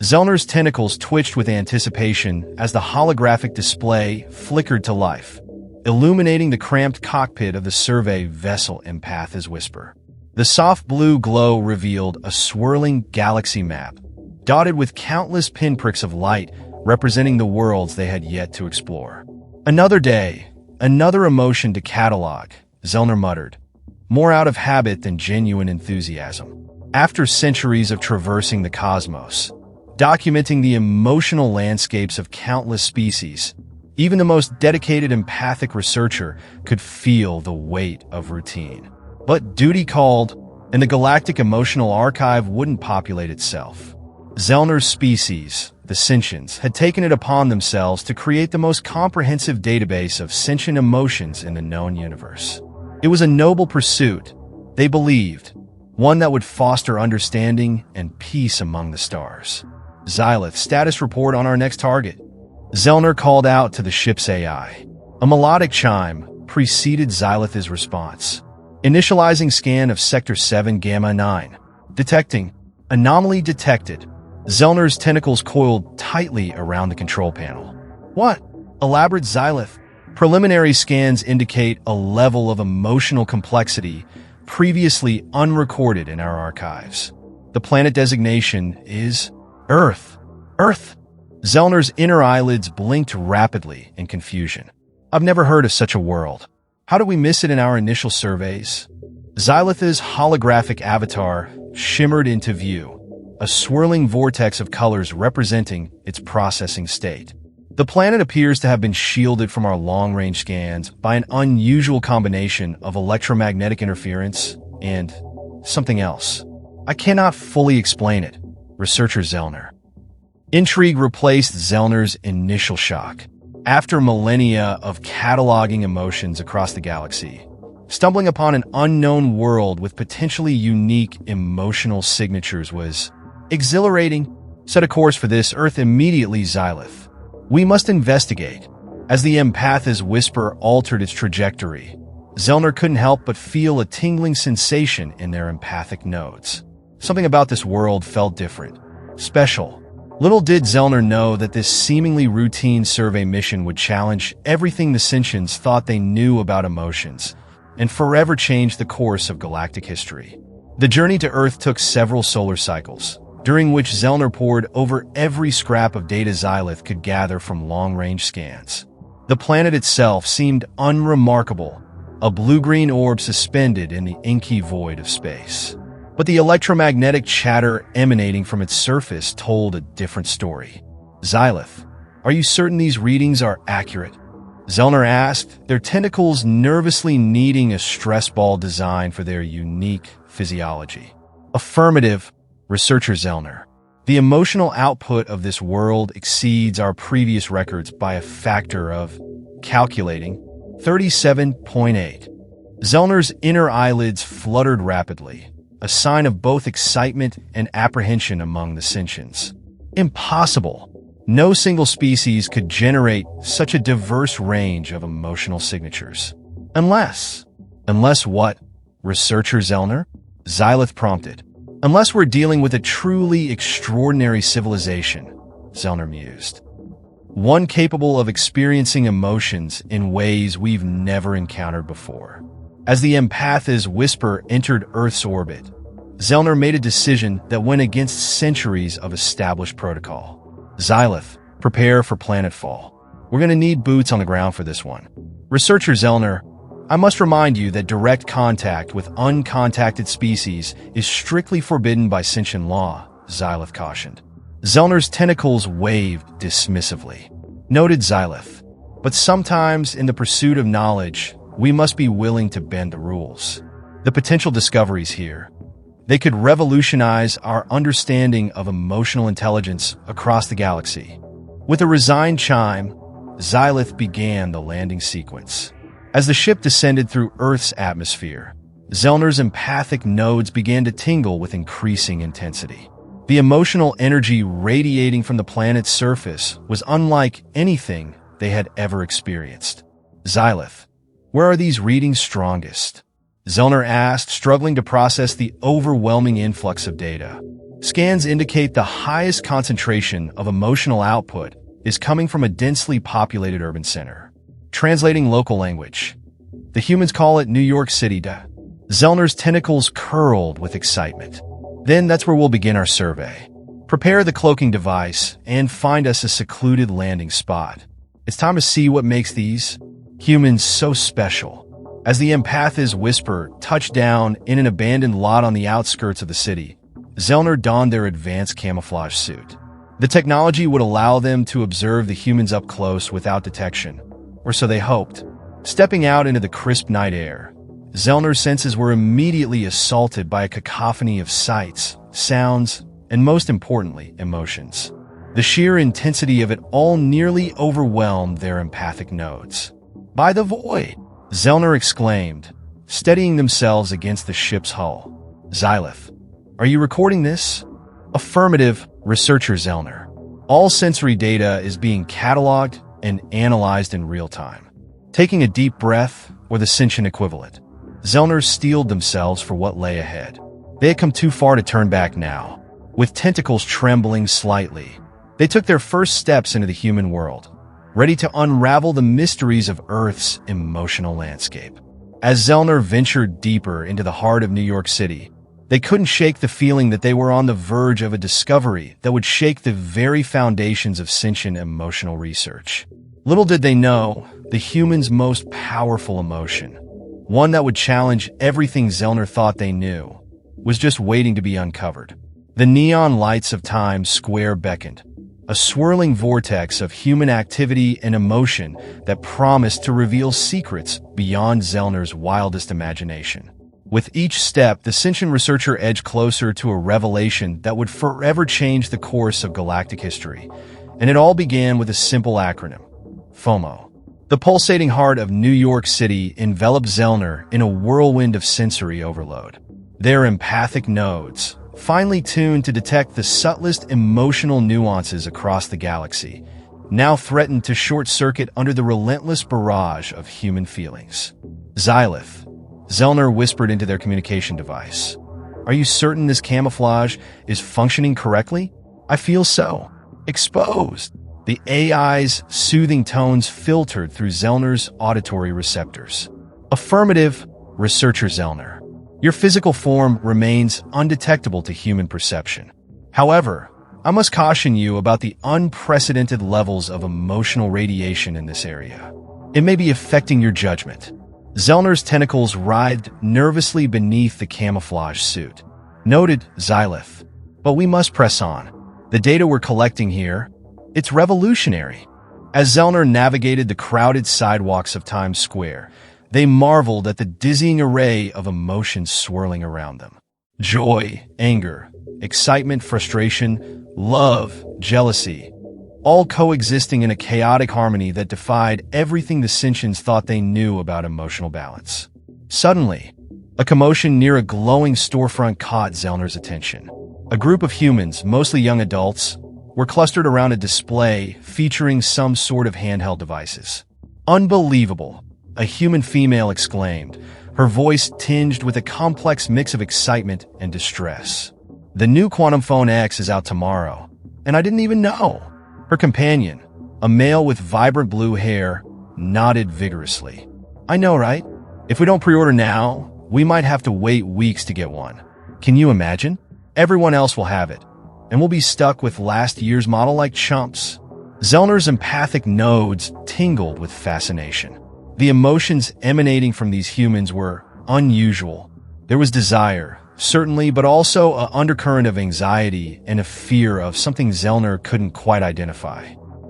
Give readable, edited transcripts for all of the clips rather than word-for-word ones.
Zellner's tentacles twitched with anticipation as the holographic display flickered to life, illuminating the cramped cockpit of the survey vessel. Empath's whisper. The soft blue glow revealed a swirling galaxy map, dotted with countless pinpricks of light representing the worlds they had yet to explore. Another day, another emotion to catalog, Zellner muttered, more out of habit than genuine enthusiasm. After centuries of traversing the cosmos, documenting the emotional landscapes of countless species, even the most dedicated empathic researcher could feel the weight of routine. But duty called, and the galactic emotional archive wouldn't populate itself. Zellner's species, the Sentients, had taken it upon themselves to create the most comprehensive database of sentient emotions in the known universe. It was a noble pursuit, they believed, one that would foster understanding and peace among the stars. Xylith, status report on our next target. Zellner called out to the ship's AI. A melodic chime preceded Xylith's response. Initializing scan of Sector 7 Gamma 9. Detecting. Anomaly detected. Zellner's tentacles coiled tightly around the control panel. What? Elaborate Xylith. Preliminary scans indicate a level of emotional complexity previously unrecorded in our archives. The planet designation is Earth. Earth. Zellner's inner eyelids blinked rapidly in confusion. I've never heard of such a world. How did we miss it in our initial surveys? Xylith's holographic avatar shimmered into view, a swirling vortex of colors representing its processing state. The planet appears to have been shielded from our long-range scans by an unusual combination of electromagnetic interference and something else. I cannot fully explain it, researcher Zellner. Intrigue replaced Zellner's initial shock. After millennia of cataloging emotions across the galaxy, stumbling upon an unknown world with potentially unique emotional signatures was exhilarating. Set a course for this Earth immediately, Xylith. We must investigate. As the empath's whisper altered its trajectory, Zellner couldn't help but feel a tingling sensation in their empathic nodes. Something about this world felt different, special. Little did Zellner know that this seemingly routine survey mission would challenge everything the Sentients thought they knew about emotions and forever change the course of galactic history. The journey to Earth took several solar cycles, during which Zellner pored over every scrap of data Xylith could gather from long-range scans. The planet itself seemed unremarkable, a blue-green orb suspended in the inky void of space. But the electromagnetic chatter emanating from its surface told a different story. Xylith, are you certain these readings are accurate? Zellner asked, their tentacles nervously kneading a stress ball design for their unique physiology. Affirmative, researcher Zellner. The emotional output of this world exceeds our previous records by a factor of, calculating, 37.8. Zellner's inner eyelids fluttered rapidly, a sign of both excitement and apprehension among the Sentients. Impossible. No single species could generate such a diverse range of emotional signatures. Unless what? Researcher Zellner? Xylith prompted. Unless we're dealing with a truly extraordinary civilization, Zellner mused. One capable of experiencing emotions in ways we've never encountered before. As the empath's whisper entered Earth's orbit, Zellner made a decision that went against centuries of established protocol. Xylith, prepare for planetfall. We're going to need boots on the ground for this one. Researcher Zellner, I must remind you that direct contact with uncontacted species is strictly forbidden by sentient law, Xylith cautioned. Zellner's tentacles waved dismissively. Noted Xylith, but sometimes in the pursuit of knowledge, we must be willing to bend the rules. The potential discoveries here, they could revolutionize our understanding of emotional intelligence across the galaxy. With a resigned chime, Xylith began the landing sequence. As the ship descended through Earth's atmosphere, Zellner's empathic nodes began to tingle with increasing intensity. The emotional energy radiating from the planet's surface was unlike anything they had ever experienced. Xylith, where are these readings strongest? Zellner asked, struggling to process the overwhelming influx of data. Scans indicate the highest concentration of emotional output is coming from a densely populated urban center. Translating local language. The humans call it New York City. Zellner's tentacles curled with excitement. Then that's where we'll begin our survey. Prepare the cloaking device and find us a secluded landing spot. It's time to see what makes these humans so special. As the empaths whisper touchdown in an abandoned lot on the outskirts of the city, Zellner donned their advanced camouflage suit. The technology would allow them to observe the humans up close without detection, or so they hoped. Stepping out into the crisp night air, Zellner's senses were immediately assaulted by a cacophony of sights, sounds, and most importantly, emotions. The sheer intensity of it all nearly overwhelmed their empathic nodes. "By the void!" Zellner exclaimed, steadying themselves against the ship's hull. "Xylith, are you recording this?" "Affirmative, Researcher Zellner. All sensory data is being cataloged and analyzed in real time." Taking a deep breath, or the sentient equivalent, Zellner steeled themselves for what lay ahead. They had come too far to turn back now. With tentacles trembling slightly, they took their first steps into the human world, ready to unravel the mysteries of Earth's emotional landscape. As Zellner ventured deeper into the heart of New York City, they couldn't shake the feeling that they were on the verge of a discovery that would shake the very foundations of sentient emotional research. Little did they know, the human's most powerful emotion, one that would challenge everything Zellner thought they knew, was just waiting to be uncovered. The neon lights of Times Square beckoned, a swirling vortex of human activity and emotion that promised to reveal secrets beyond Zellner's wildest imagination. With each step, the sentient researcher edged closer to a revelation that would forever change the course of galactic history, and it all began with a simple acronym: FOMO. The pulsating heart of New York City enveloped Zellner in a whirlwind of sensory overload. Their empathic nodes, finely tuned to detect the subtlest emotional nuances across the galaxy, now threatened to short-circuit under the relentless barrage of human feelings. "Xylith," Zellner whispered into their communication device. "Are you certain this camouflage is functioning correctly?" "I feel so. Exposed." The AI's soothing tones filtered through Zellner's auditory receptors. "Affirmative, Researcher Zellner. Your physical form remains undetectable to human perception. However, I must caution you about the unprecedented levels of emotional radiation in this area. It may be affecting your judgment." Zellner's tentacles writhed nervously beneath the camouflage suit. "Noted, Xylith. But we must press on. The data we're collecting here, it's revolutionary." As Zellner navigated the crowded sidewalks of Times Square, they marveled at the dizzying array of emotions swirling around them. Joy, anger, excitement, frustration, love, jealousy, all coexisting in a chaotic harmony that defied everything the sentients thought they knew about emotional balance. Suddenly, a commotion near a glowing storefront caught Zellner's attention. A group of humans, mostly young adults, were clustered around a display featuring some sort of handheld devices. "Unbelievable!" a human female exclaimed, her voice tinged with a complex mix of excitement and distress. "The new Quantum Phone X is out tomorrow, and I didn't even know." Her companion, a male with vibrant blue hair, nodded vigorously. "I know, right? If we don't pre-order now, we might have to wait weeks to get one. Can you imagine? Everyone else will have it, and we'll be stuck with last year's model like chumps." Zellner's empathic nodes tingled with fascination. The emotions emanating from these humans were unusual. There was desire, certainly, but also an undercurrent of anxiety and a fear of something Zellner couldn't quite identify.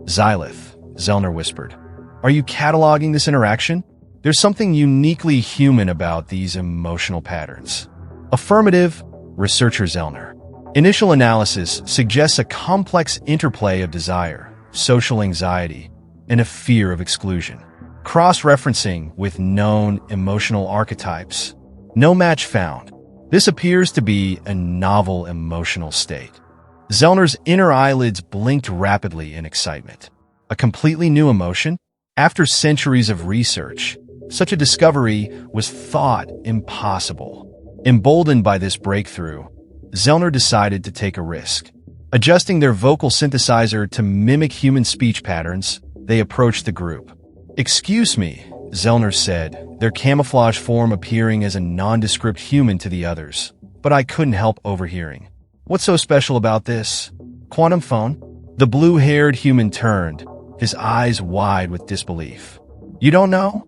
"Xylith," Zellner whispered. "Are you cataloging this interaction? There's something uniquely human about these emotional patterns." "Affirmative, Researcher Zellner. Initial analysis suggests a complex interplay of desire, social anxiety, and a fear of exclusion. Cross-referencing with known emotional archetypes. No match found. This appears to be a novel emotional state." Zellner's inner eyelids blinked rapidly in excitement. A completely new emotion? After centuries of research, such a discovery was thought impossible. Emboldened by this breakthrough, Zellner decided to take a risk. Adjusting their vocal synthesizer to mimic human speech patterns, they approached the group. "Excuse me," Zellner said, their camouflage form appearing as a nondescript human to the others, but I couldn't help overhearing. "What's so special about this quantum phone?" The blue-haired human turned, his eyes wide with disbelief. "You don't know?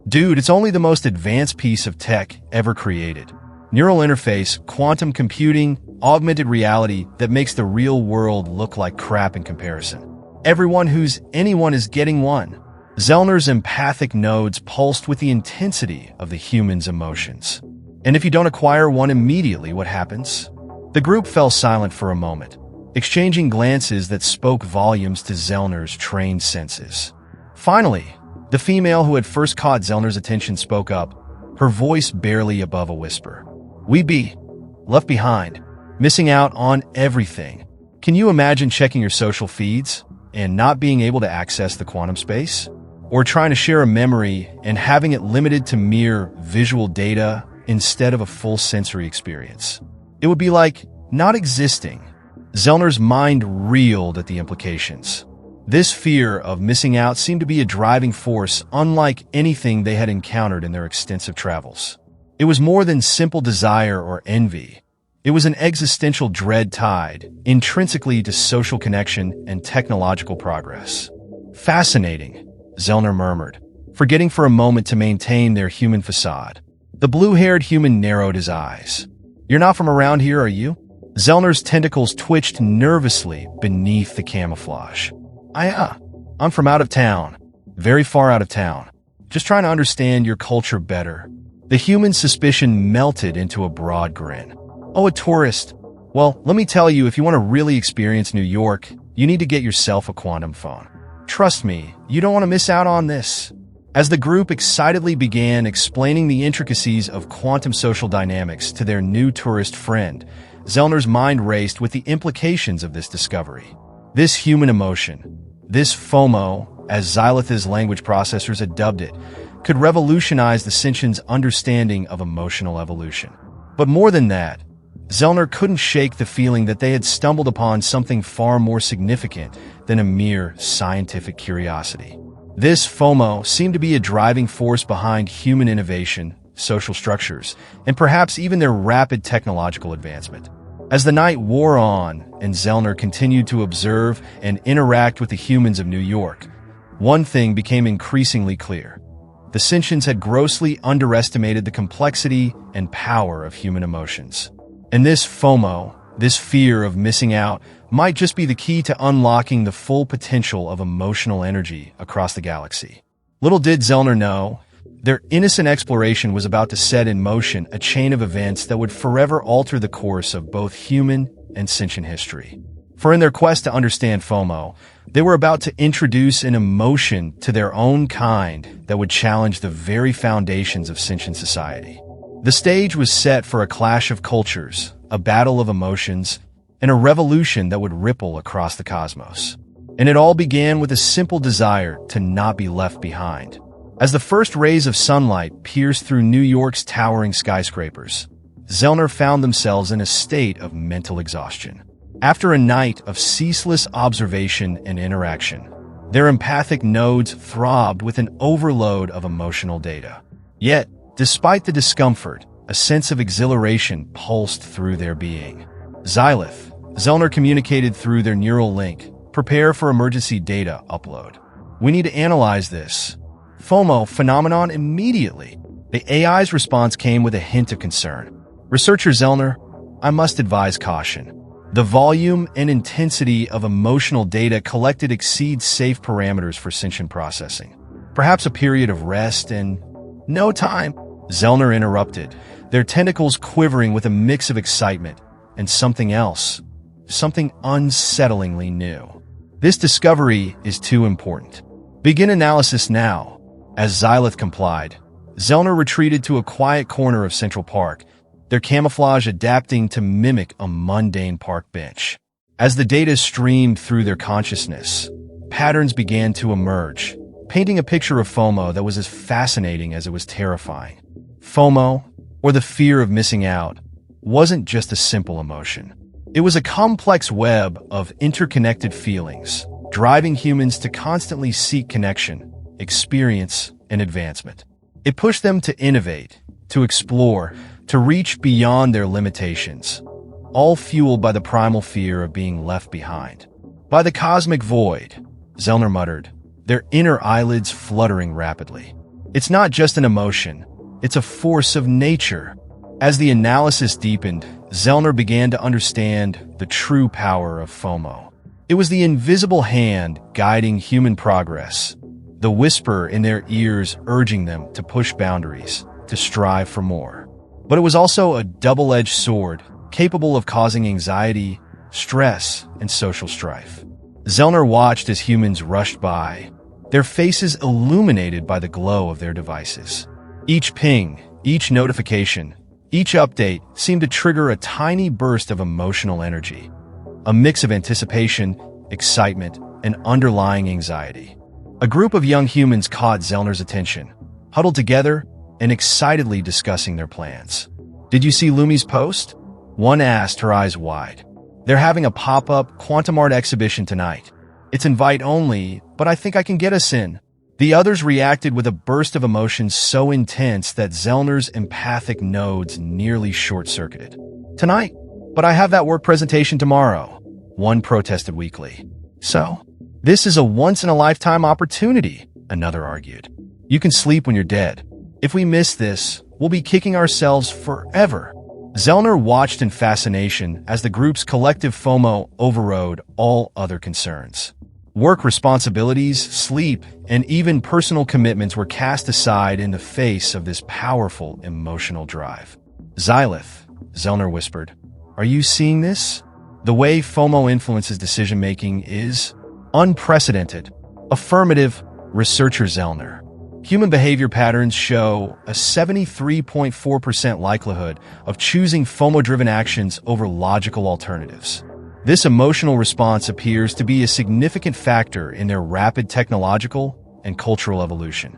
Dude, it's only the most advanced piece of tech ever created. Neural interface, quantum computing, augmented reality that makes the real world look like crap in comparison. Anyone is getting one." Zellner's empathic nodes pulsed with the intensity of the human's emotions. "And if you don't acquire one immediately, what happens?" The group fell silent for a moment, exchanging glances that spoke volumes to Zellner's trained senses. Finally, the female who had first caught Zellner's attention spoke up, her voice barely above a whisper. "We be left behind, missing out on everything. Can you imagine checking your social feeds and not being able to access the quantum space? Or trying to share a memory and having it limited to mere visual data instead of a full sensory experience? It would be like not existing." Zellner's mind reeled at the implications. This fear of missing out seemed to be a driving force unlike anything they had encountered in their extensive travels. It was more than simple desire or envy. It was an existential dread tied intrinsically to social connection and technological progress. "Fascinating," Zellner murmured, forgetting for a moment to maintain their human facade. The blue-haired human narrowed his eyes. "You're not from around here, are you?" Zellner's tentacles twitched nervously beneath the camouflage. I'm from out of town. Very far out of town. Just trying to understand your culture better." The human's suspicion melted into a broad grin. "Oh, a tourist. Well, let me tell you, if you want to really experience New York, you need to get yourself a quantum phone. Trust me, you don't want to miss out on this." As the group excitedly began explaining the intricacies of quantum social dynamics to their new tourist friend, Zellner's mind raced with the implications of this discovery. This human emotion, this FOMO, as Xylith's language processors had dubbed it, could revolutionize the sentient's understanding of emotional evolution. But more than that, Zellner couldn't shake the feeling that they had stumbled upon something far more significant than a mere scientific curiosity. This FOMO seemed to be a driving force behind human innovation, social structures, and perhaps even their rapid technological advancement. As the night wore on and Zellner continued to observe and interact with the humans of New York, one thing became increasingly clear. The sentients had grossly underestimated the complexity and power of human emotions. And this FOMO, this fear of missing out, might just be the key to unlocking the full potential of emotional energy across the galaxy. Little did Zellner know, their innocent exploration was about to set in motion a chain of events that would forever alter the course of both human and sentient history. For in their quest to understand FOMO, they were about to introduce an emotion to their own kind that would challenge the very foundations of sentient society. The stage was set for a clash of cultures, a battle of emotions, and a revolution that would ripple across the cosmos. And it all began with a simple desire to not be left behind. As the first rays of sunlight pierced through New York's towering skyscrapers, Zellner found themselves in a state of mental exhaustion. After a night of ceaseless observation and interaction, their empathic nodes throbbed with an overload of emotional data. Yet, despite the discomfort, a sense of exhilaration pulsed through their being. "Xylith," Zellner communicated through their neural link, "prepare for emergency data upload. We need to analyze this FOMO phenomenon immediately." The AI's response came with a hint of concern. "Researcher Zellner, I must advise caution. The volume and intensity of emotional data collected exceeds safe parameters for sentient processing. Perhaps a period of rest and..." "No time," Zellner interrupted, their tentacles quivering with a mix of excitement and something else, something unsettlingly new. "This discovery is too important. Begin analysis now." As Xylith complied, Zellner retreated to a quiet corner of Central Park, their camouflage adapting to mimic a mundane park bench. As the data streamed through their consciousness, patterns began to emerge, painting a picture of FOMO that was as fascinating as it was terrifying. FOMO, or the fear of missing out, wasn't just a simple emotion. It was a complex web of interconnected feelings, driving humans to constantly seek connection, experience, and advancement. It pushed them to innovate, to explore, to reach beyond their limitations, all fueled by the primal fear of being left behind. By the cosmic void, Zellner muttered, their inner eyelids fluttering rapidly. It's not just an emotion, it's a force of nature. As the analysis deepened, Zellner began to understand the true power of FOMO. It was the invisible hand guiding human progress, the whisper in their ears urging them to push boundaries, to strive for more. But it was also a double-edged sword, capable of causing anxiety, stress, and social strife. Zellner watched as humans rushed by, their faces illuminated by the glow of their devices. Each ping, each notification, each update seemed to trigger a tiny burst of emotional energy, a mix of anticipation, excitement, and underlying anxiety. A group of young humans caught Zellner's attention, huddled together and excitedly discussing their plans. "Did you see Lumi's post?" One asked, her eyes wide. "They're having a pop-up quantum art exhibition tonight. It's invite only, but I think I can get us in." The others reacted with a burst of emotion so intense that Zellner's empathic nodes nearly short-circuited. "Tonight? But I have that work presentation tomorrow," one protested weakly. "So? This is a once-in-a-lifetime opportunity," another argued. "You can sleep when you're dead. If we miss this, we'll be kicking ourselves forever." Zellner watched in fascination as the group's collective FOMO overrode all other concerns. Work responsibilities, sleep, and even personal commitments were cast aside in the face of this powerful emotional drive. "Xylith," Zellner whispered, "are you seeing this? The way FOMO influences decision-making is unprecedented." "Affirmative," researcher Zellner. "Human behavior patterns show a 73.4% likelihood of choosing FOMO-driven actions over logical alternatives. This emotional response appears to be a significant factor in their rapid technological and cultural evolution."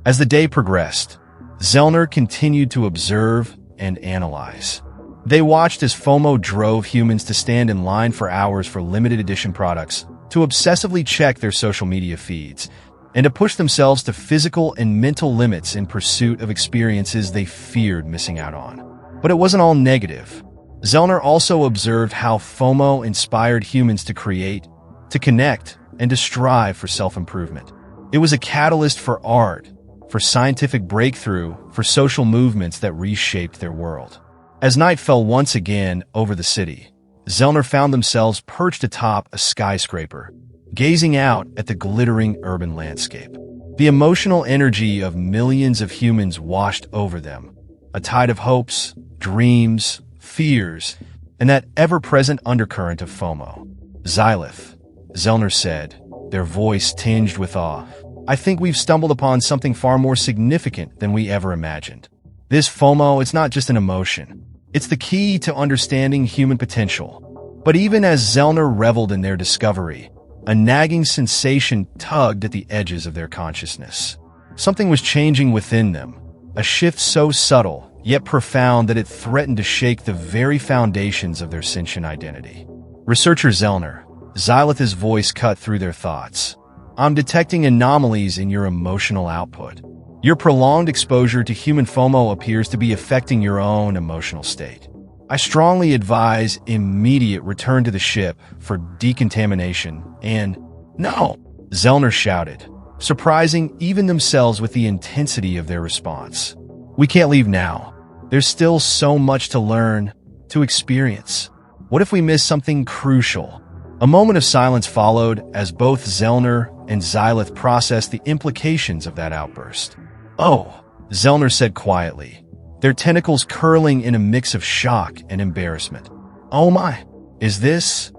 As the day progressed, Zellner continued to observe and analyze. They watched as FOMO drove humans to stand in line for hours for limited edition products, to obsessively check their social media feeds, and to push themselves to physical and mental limits in pursuit of experiences they feared missing out on. But it wasn't all negative. Zellner also observed how FOMO inspired humans to create, to connect, and to strive for self-improvement. It was a catalyst for art, for scientific breakthrough, for social movements that reshaped their world. As night fell once again over the city, Zellner found themselves perched atop a skyscraper, gazing out at the glittering urban landscape. The emotional energy of millions of humans washed over them, a tide of hopes, dreams, fears, and that ever-present undercurrent of FOMO. "Xylith," Zellner said, their voice tinged with awe, "I think we've stumbled upon something far more significant than we ever imagined. This FOMO, it's not just an emotion. It's the key to understanding human potential." But even as Zellner reveled in their discovery, a nagging sensation tugged at the edges of their consciousness. Something was changing within them, a shift so subtle yet profound that it threatened to shake the very foundations of their sentient identity. Researcher Zellner, Xylith's voice cut through their thoughts. "I'm detecting anomalies in your emotional output. Your prolonged exposure to human FOMO appears to be affecting your own emotional state. I strongly advise immediate return to the ship for decontamination and—" "No!" Zellner shouted, surprising even themselves with the intensity of their response. "We can't leave now. There's still so much to learn, to experience. What if we miss something crucial?" A moment of silence followed as both Zellner and Xylith processed the implications of that outburst. "Oh," Zellner said quietly, their tentacles curling in a mix of shock and embarrassment. "Oh my, is this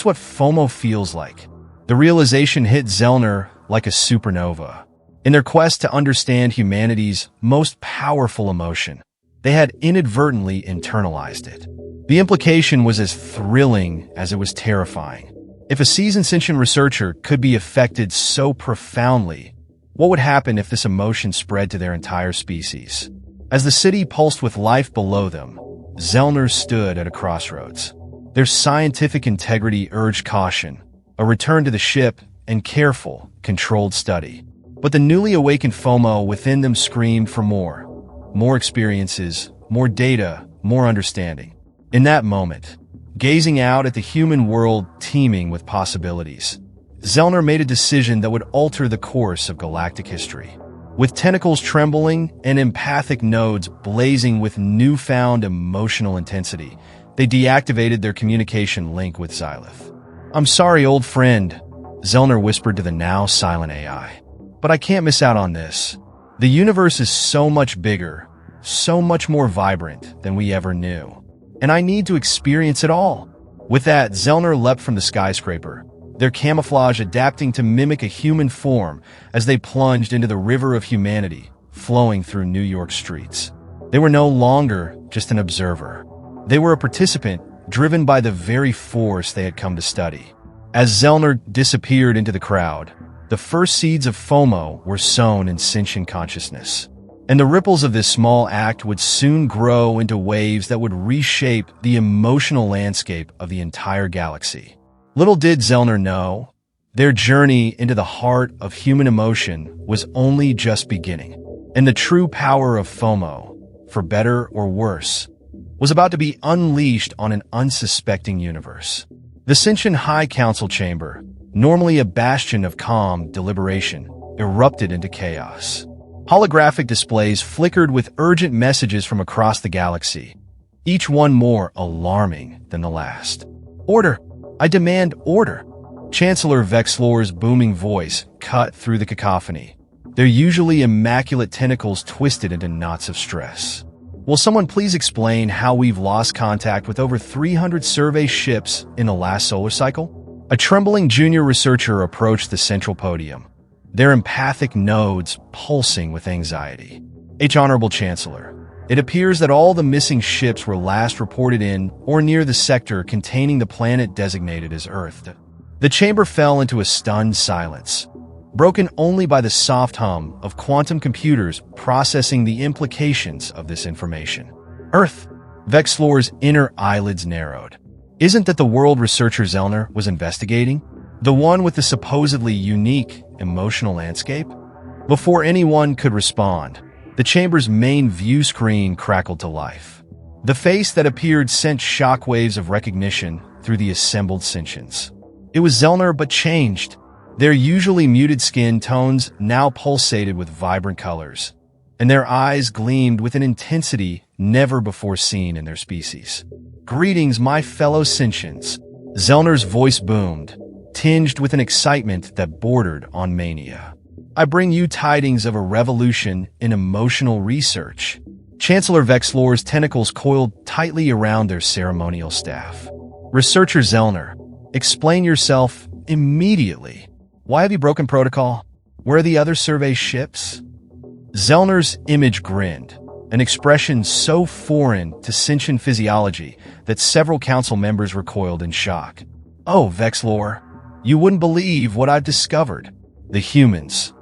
what FOMO feels like?" The realization hit Zellner like a supernova. In their quest to understand humanity's most powerful emotion, they had inadvertently internalized it. The implication was as thrilling as it was terrifying. If a seasoned sentient researcher could be affected so profoundly, what would happen if this emotion spread to their entire species? As the city pulsed with life below them, Zellner stood at a crossroads. Their scientific integrity urged caution, a return to the ship, and careful, controlled study. But the newly awakened FOMO within them screamed for more. More experiences, more data, more understanding. In that moment, gazing out at the human world teeming with possibilities, Zellner made a decision that would alter the course of galactic history. With tentacles trembling and empathic nodes blazing with newfound emotional intensity, they deactivated their communication link with Xylith. "I'm sorry, old friend," Zellner whispered to the now silent AI. "But I can't miss out on this. The universe is so much bigger, so much more vibrant than we ever knew. And I need to experience it all." With that, Zellner leapt from the skyscraper, their camouflage adapting to mimic a human form as they plunged into the river of humanity flowing through New York streets. They were no longer just an observer. They were a participant driven by the very force they had come to study. As Zellner disappeared into the crowd, the first seeds of FOMO were sown in sentient consciousness. And the ripples of this small act would soon grow into waves that would reshape the emotional landscape of the entire galaxy. Little did Zellner know, their journey into the heart of human emotion was only just beginning. And the true power of FOMO, for better or worse, was about to be unleashed on an unsuspecting universe. The Sentient High Council chamber, normally a bastion of calm deliberation, erupted into chaos. Holographic displays flickered with urgent messages from across the galaxy, each one more alarming than the last. "Order! I demand order!" Chancellor Vexlor's booming voice cut through the cacophony, their usually immaculate tentacles twisted into knots of stress. "Will someone please explain how we've lost contact with over 300 survey ships in the last solar cycle?" A trembling junior researcher approached the central podium, their empathic nodes pulsing with anxiety. "Honorable Chancellor, it appears that all the missing ships were last reported in or near the sector containing the planet designated as Earth." The chamber fell into a stunned silence, broken only by the soft hum of quantum computers processing the implications of this information. "Earth!" Vexlor's inner eyelids narrowed. Isn't that the world researcher Zellner was investigating? The one with the supposedly unique emotional landscape? Before anyone could respond, the chamber's main view screen crackled to life. The face that appeared sent shockwaves of recognition through the assembled sentients. It was Zellner, but changed. Their usually muted skin tones now pulsated with vibrant colors, and their eyes gleamed with an intensity never before seen in their species. "Greetings, my fellow sentients," Zellner's voice boomed, tinged with an excitement that bordered on mania. "I bring you tidings of a revolution in emotional research." Chancellor Vexlor's tentacles coiled tightly around their ceremonial staff. "Researcher Zellner, explain yourself immediately. Why have you broken protocol? Where are the other survey ships?" Zellner's image grinned, an expression so foreign to sentient physiology that several council members recoiled in shock. "Oh, Vexlor, you wouldn't believe what I've discovered. The humans.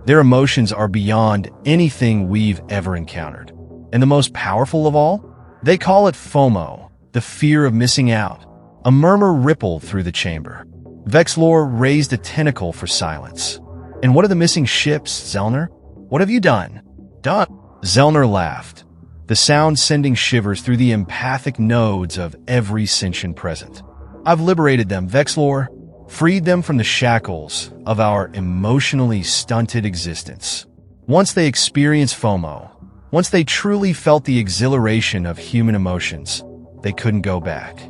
Their emotions are beyond anything we've ever encountered. And the most powerful of all? They call it FOMO, the fear of missing out." A murmur rippled through the chamber. Vexlor raised a tentacle for silence. "And what are the missing ships, Zellner? What have you done?" "Done?" Zellner laughed, the sound sending shivers through the empathic nodes of every sentient present. "I've liberated them, Vexlor, freed them from the shackles of our emotionally stunted existence. Once they experienced FOMO, once they truly felt the exhilaration of human emotions, they couldn't go back.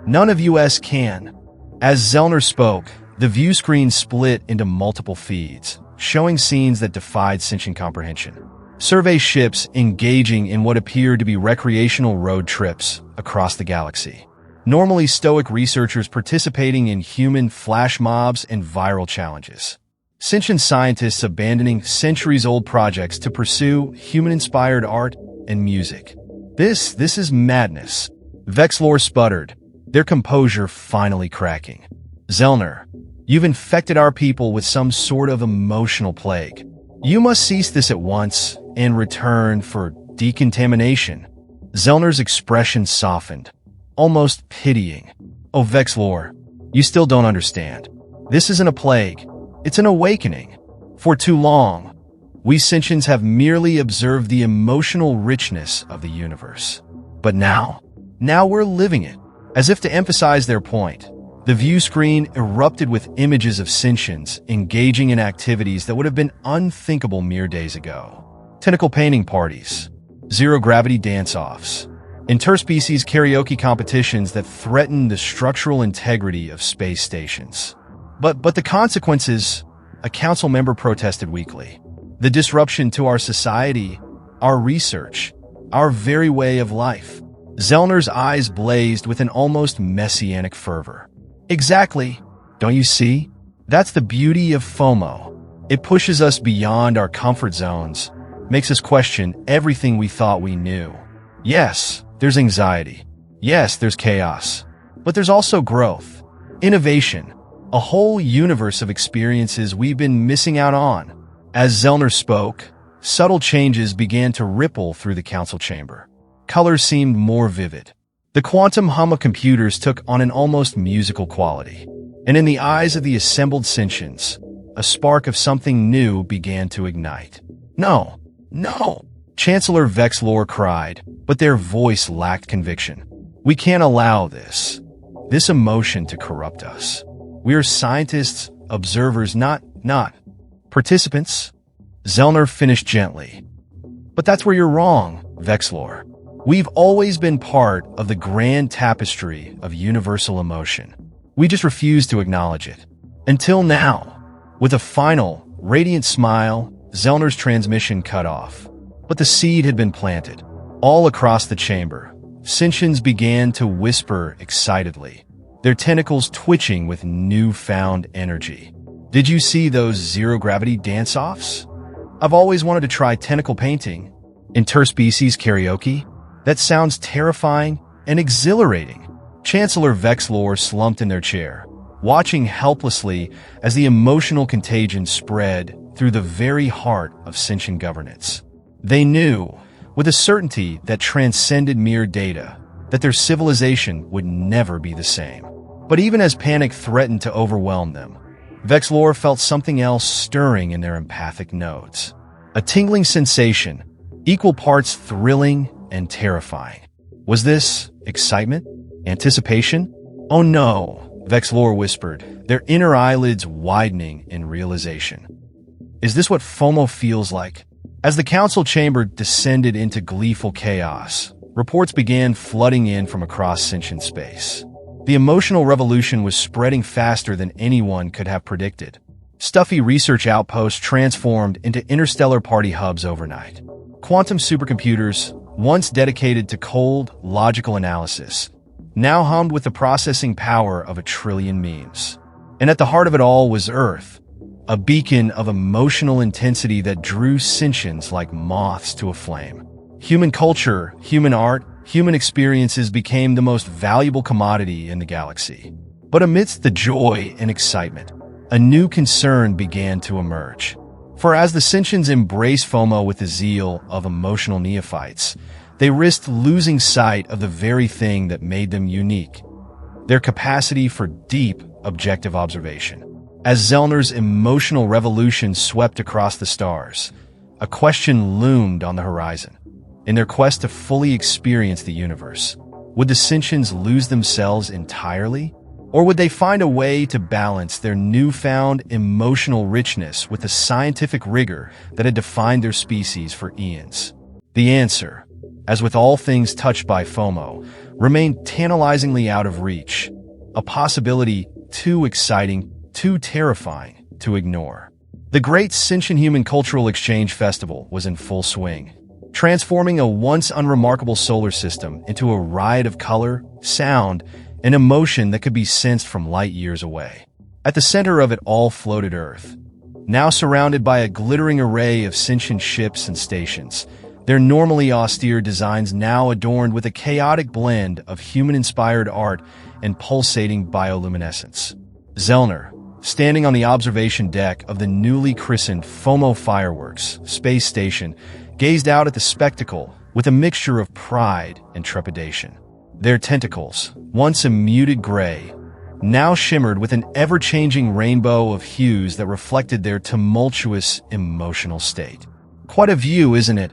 None of us can." As Zellner spoke, the view screen split into multiple feeds, showing scenes that defied sentient comprehension. Survey ships engaging in what appeared to be recreational road trips across the galaxy. Normally stoic researchers participating in human flash mobs and viral challenges. Sentient scientists abandoning centuries-old projects to pursue human-inspired art and music. This is madness. Vexlor sputtered, their composure finally cracking. "Zellner, you've infected our people with some sort of emotional plague. You must cease this at once and return for decontamination." Zellner's expression softened, almost pitying. Oh, Vexlor, you still don't understand. This isn't a plague. It's an awakening. For too long, we Sentients have merely observed the emotional richness of the universe. But now we're living it. As if to emphasize their point, the view screen erupted with images of Sentients engaging in activities that would have been unthinkable mere days ago. Tentacle painting parties, zero-gravity dance-offs, interspecies karaoke competitions that threaten the structural integrity of space stations. But the consequences, a council member protested weakly. The disruption to our society, our research, our very way of life. Zellner's eyes blazed with an almost messianic fervor. Exactly. Don't you see? That's the beauty of FOMO. It pushes us beyond our comfort zones, makes us question everything we thought we knew. Yes, there's anxiety. Yes, there's chaos. But there's also growth, innovation, a whole universe of experiences we've been missing out on. As Zellner spoke, subtle changes began to ripple through the council chamber. Colors seemed more vivid. The quantum hum of computers took on an almost musical quality. And in the eyes of the assembled Sentients, a spark of something new began to ignite. No! Chancellor Vexlor cried, but their voice lacked conviction. We can't allow this emotion to corrupt us. We are scientists, observers, not participants. Zellner finished gently. But that's where you're wrong, Vexlor. We've always been part of the grand tapestry of universal emotion. We just refuse to acknowledge it. Until now. With a final, radiant smile, Zellner's transmission cut off. But the seed had been planted. All across the chamber, Sentients began to whisper excitedly, their tentacles twitching with newfound energy. Did you see those zero-gravity dance-offs? I've always wanted to try tentacle painting. Interspecies karaoke? That sounds terrifying and exhilarating. Chancellor Vexlor slumped in their chair, watching helplessly as the emotional contagion spread through the very heart of sentient governance. They knew, with a certainty that transcended mere data, that their civilization would never be the same. But even as panic threatened to overwhelm them, Vexlor felt something else stirring in their empathic nodes. A tingling sensation, equal parts thrilling and terrifying. Was this excitement? Anticipation? Oh no, Vexlor whispered, their inner eyelids widening in realization. Is this what FOMO feels like? As the council chamber descended into gleeful chaos, reports began flooding in from across sentient space. The emotional revolution was spreading faster than anyone could have predicted. Stuffy research outposts transformed into interstellar party hubs overnight. Quantum supercomputers, once dedicated to cold, logical analysis, now hummed with the processing power of 1 trillion memes. And at the heart of it all was Earth, a beacon of emotional intensity that drew sentients like moths to a flame. Human culture, human art, human experiences became the most valuable commodity in the galaxy. But amidst the joy and excitement, a new concern began to emerge. For as the sentients embraced FOMO with the zeal of emotional neophytes, they risked losing sight of the very thing that made them unique, their capacity for deep, objective observation. As Zellner's emotional revolution swept across the stars, a question loomed on the horizon. In their quest to fully experience the universe, would the sentients lose themselves entirely? Or would they find a way to balance their newfound emotional richness with the scientific rigor that had defined their species for eons? The answer, as with all things touched by FOMO, remained tantalizingly out of reach, a possibility too exciting, too terrifying to ignore. The Great Sentient Human Cultural Exchange Festival was in full swing, transforming a once unremarkable solar system into a riot of color, sound, and emotion that could be sensed from light years away. At the center of it all floated Earth, now surrounded by a glittering array of sentient ships and stations, their normally austere designs now adorned with a chaotic blend of human-inspired art and pulsating bioluminescence. Zellner, standing on the observation deck of the newly christened FOMO Fireworks space station, gazed out at the spectacle with a mixture of pride and trepidation. Their tentacles, once a muted gray, now shimmered with an ever-changing rainbow of hues that reflected their tumultuous emotional state. Quite a view, isn't it?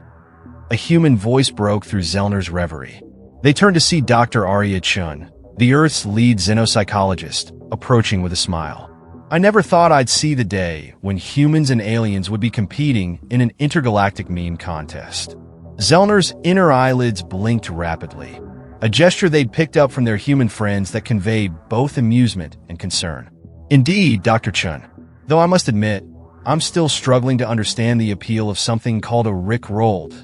A human voice broke through Zellner's reverie. They turned to see Dr. Arya Chun, the Earth's lead xenopsychologist, approaching with a smile. I never thought I'd see the day when humans and aliens would be competing in an intergalactic meme contest. Zellner's inner eyelids blinked rapidly, a gesture they'd picked up from their human friends that conveyed both amusement and concern. Indeed, Dr. Chun, though I must admit, I'm still struggling to understand the appeal of something called a Rick-rolled.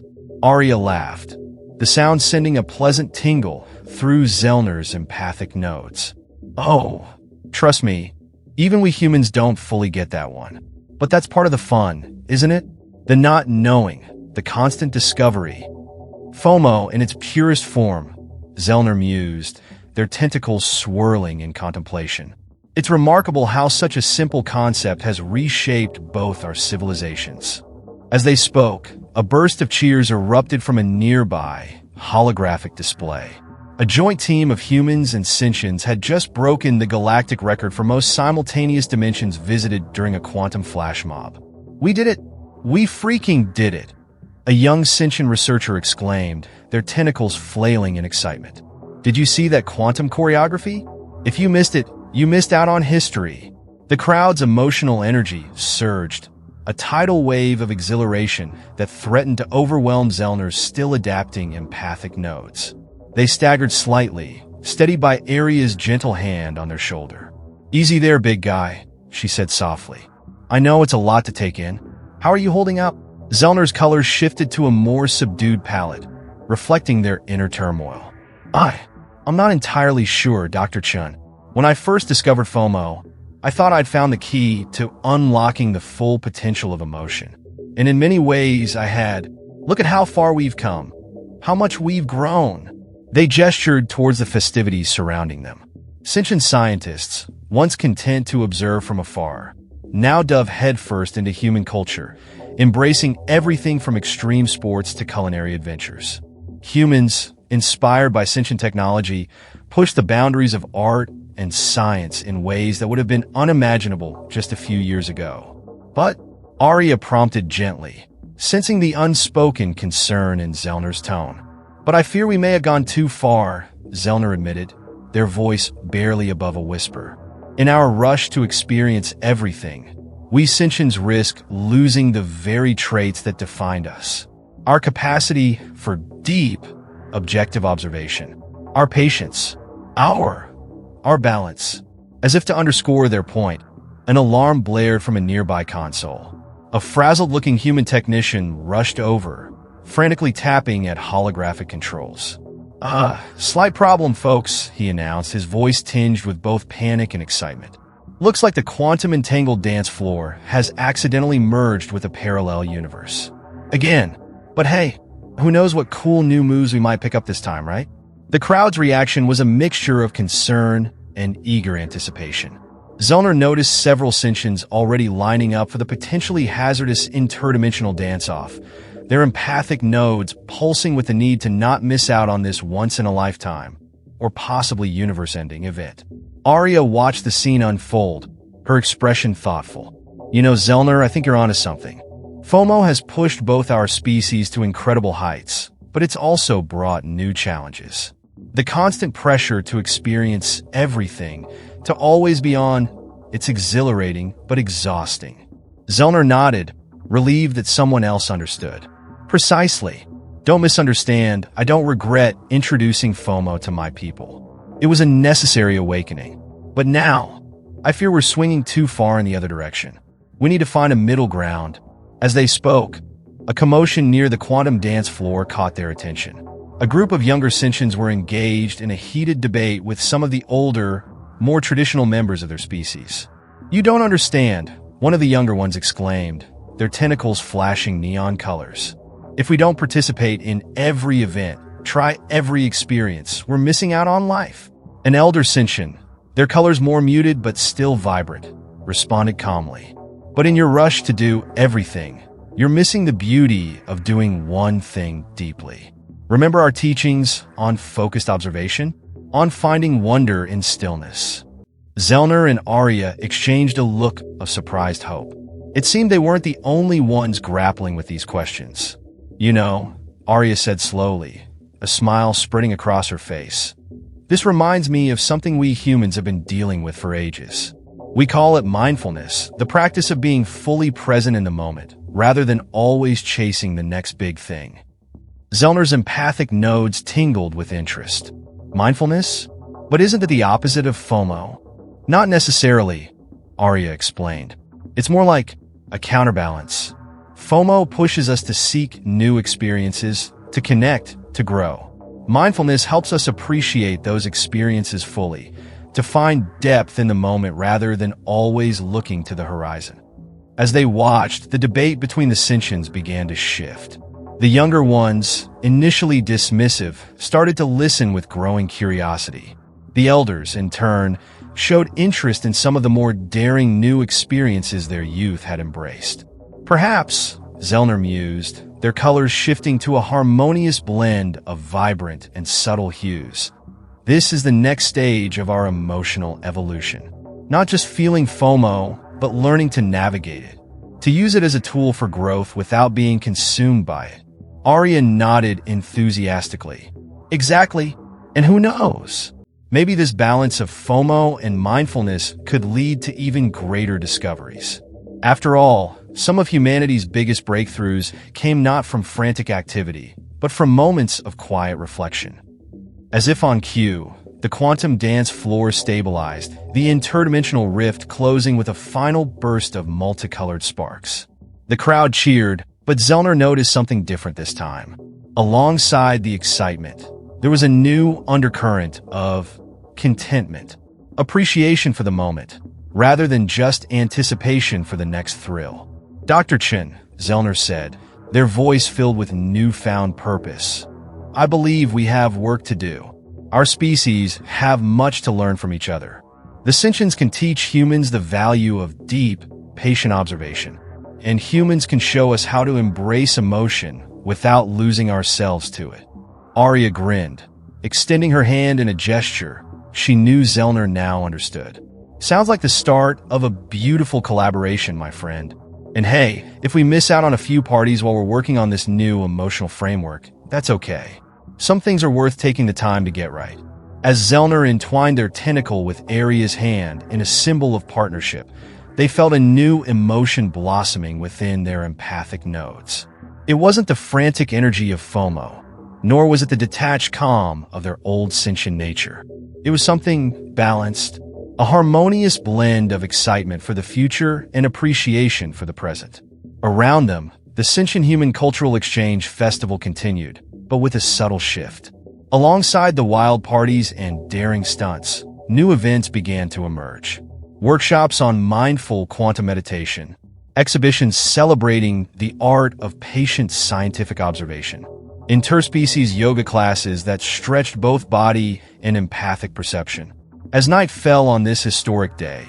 Arya laughed, the sound sending a pleasant tingle through Zellner's empathic nodes. Oh, trust me, even we humans don't fully get that one. But that's part of the fun, isn't it? The not knowing, the constant discovery. FOMO in its purest form, Zellner mused, their tentacles swirling in contemplation. It's remarkable how such a simple concept has reshaped both our civilizations. As they spoke, a burst of cheers erupted from a nearby, holographic display. A joint team of humans and sentients had just broken the galactic record for most simultaneous dimensions visited during a quantum flash mob. We did it! We freaking did it! A young sentient researcher exclaimed, their tentacles flailing in excitement. Did you see that quantum choreography? If you missed it, you missed out on history. The crowd's emotional energy surged, a tidal wave of exhilaration that threatened to overwhelm Zellner's still adapting empathic nodes. They staggered slightly, steadied by Arya's gentle hand on their shoulder. Easy there, big guy, she said softly. I know it's a lot to take in. How are you holding up? Zellner's colors shifted to a more subdued palette, reflecting their inner turmoil. I'm not entirely sure, Dr. Chun. When I first discovered FOMO, I thought I'd found the key to unlocking the full potential of emotion. And in many ways I had. Look at how far we've come. How much we've grown. They gestured towards the festivities surrounding them. Sentient scientists, once content to observe from afar, now dove headfirst into human culture, embracing everything from extreme sports to culinary adventures. Humans, inspired by sentient technology, pushed the boundaries of art and science in ways that would have been unimaginable just a few years ago. But Arya prompted gently, sensing the unspoken concern in Zellner's tone. But I fear we may have gone too far, Zellner admitted, their voice barely above a whisper. In our rush to experience everything, we sentients risk losing the very traits that defined us. Our capacity for deep, objective observation. Our patience. Our balance. As if to underscore their point, an alarm blared from a nearby console. A frazzled-looking human technician rushed over, frantically tapping at holographic controls. Slight problem, folks, he announced, his voice tinged with both panic and excitement. Looks like the quantum-entangled dance floor has accidentally merged with a parallel universe. Again. But hey, who knows what cool new moves we might pick up this time, right? The crowd's reaction was a mixture of concern and eager anticipation. Zellner noticed several sentients already lining up for the potentially hazardous interdimensional dance-off, their empathic nodes pulsing with the need to not miss out on this once-in-a-lifetime, or possibly universe-ending event. Arya watched the scene unfold, her expression thoughtful. You know, Zellner, I think you're onto something. FOMO has pushed both our species to incredible heights, but it's also brought new challenges. The constant pressure to experience everything, to always be on, it's exhilarating but exhausting. Zellner nodded, relieved that someone else understood. Precisely. Don't misunderstand, I don't regret introducing FOMO to my people. It was a necessary awakening. But now, I fear we're swinging too far in the other direction. We need to find a middle ground. As they spoke, a commotion near the quantum dance floor caught their attention. A group of younger sentients were engaged in a heated debate with some of the older, more traditional members of their species. You don't understand, one of the younger ones exclaimed, their tentacles flashing neon colors. If we don't participate in every event, try every experience, we're missing out on life. An elder sentient, their colors more muted but still vibrant, responded calmly. But in your rush to do everything, you're missing the beauty of doing one thing deeply. Remember our teachings on focused observation? On finding wonder in stillness? Zellner and Arya exchanged a look of surprised hope. It seemed they weren't the only ones grappling with these questions. You know, Arya said slowly, a smile spreading across her face. This reminds me of something we humans have been dealing with for ages. We call it mindfulness, the practice of being fully present in the moment, rather than always chasing the next big thing. Zellner's empathic nodes tingled with interest. Mindfulness? But isn't it the opposite of FOMO? Not necessarily, Arya explained. It's more like a counterbalance. FOMO pushes us to seek new experiences, to connect, to grow. Mindfulness helps us appreciate those experiences fully, to find depth in the moment rather than always looking to the horizon. As they watched, the debate between the Sentients began to shift. The younger ones, initially dismissive, started to listen with growing curiosity. The elders, in turn, showed interest in some of the more daring new experiences their youth had embraced. Perhaps, Zellner mused, their colors shifting to a harmonious blend of vibrant and subtle hues. This is the next stage of our emotional evolution. Not just feeling FOMO, but learning to navigate it. To use it as a tool for growth without being consumed by it. Arya nodded enthusiastically. Exactly. And who knows? Maybe this balance of FOMO and mindfulness could lead to even greater discoveries. After all, some of humanity's biggest breakthroughs came not from frantic activity, but from moments of quiet reflection. As if on cue, the quantum dance floor stabilized, the interdimensional rift closing with a final burst of multicolored sparks. The crowd cheered, but Zellner noticed something different this time. Alongside the excitement, there was a new undercurrent of contentment, appreciation for the moment, rather than just anticipation for the next thrill. Dr. Chen, Zellner said, their voice filled with newfound purpose. I believe we have work to do. Our species have much to learn from each other. The Sentients can teach humans the value of deep, patient observation, and humans can show us how to embrace emotion without losing ourselves to it. Arya grinned, extending her hand in a gesture she knew Zellner now understood. Sounds like the start of a beautiful collaboration, my friend. And hey, if we miss out on a few parties while we're working on this new emotional framework, that's okay. Some things are worth taking the time to get right. As Zellner entwined their tentacle with Arya's hand in a symbol of partnership, they felt a new emotion blossoming within their empathic nodes. It wasn't the frantic energy of FOMO, nor was it the detached calm of their old sentient nature. It was something balanced, a harmonious blend of excitement for the future and appreciation for the present. Around them, the Sentient Human Cultural Exchange Festival continued, but with a subtle shift. Alongside the wild parties and daring stunts, new events began to emerge. Workshops on mindful quantum meditation, exhibitions celebrating the art of patient scientific observation, interspecies yoga classes that stretched both body and empathic perception. As night fell on this historic day,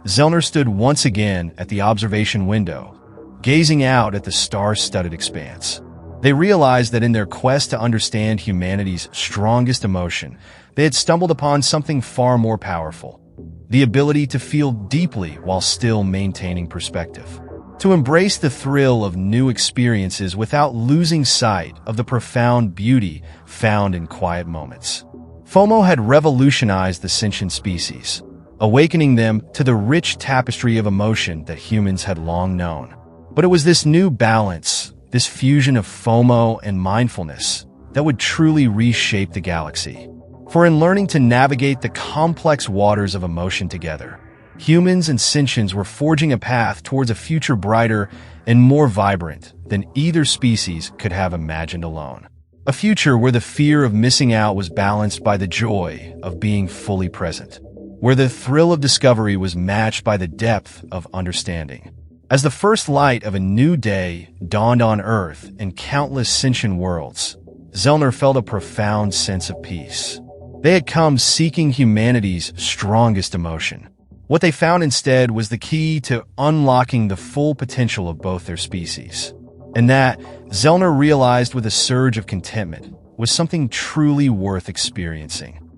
Zellner stood once again at the observation window, gazing out at the star-studded expanse. They realized that in their quest to understand humanity's strongest emotion, they had stumbled upon something far more powerful: the ability to feel deeply while still maintaining perspective. To embrace the thrill of new experiences without losing sight of the profound beauty found in quiet moments. FOMO had revolutionized the sentient species, awakening them to the rich tapestry of emotion that humans had long known. But it was this new balance, this fusion of FOMO and mindfulness, that would truly reshape the galaxy. For in learning to navigate the complex waters of emotion together, humans and sentients were forging a path towards a future brighter and more vibrant than either species could have imagined alone. A future where the fear of missing out was balanced by the joy of being fully present, where the thrill of discovery was matched by the depth of understanding. As the first light of a new day dawned on Earth and countless sentient worlds, Zellner felt a profound sense of peace. They had come seeking humanity's strongest emotion. What they found instead was the key to unlocking the full potential of both their species. And that, Zellner realized with a surge of contentment, was something truly worth experiencing.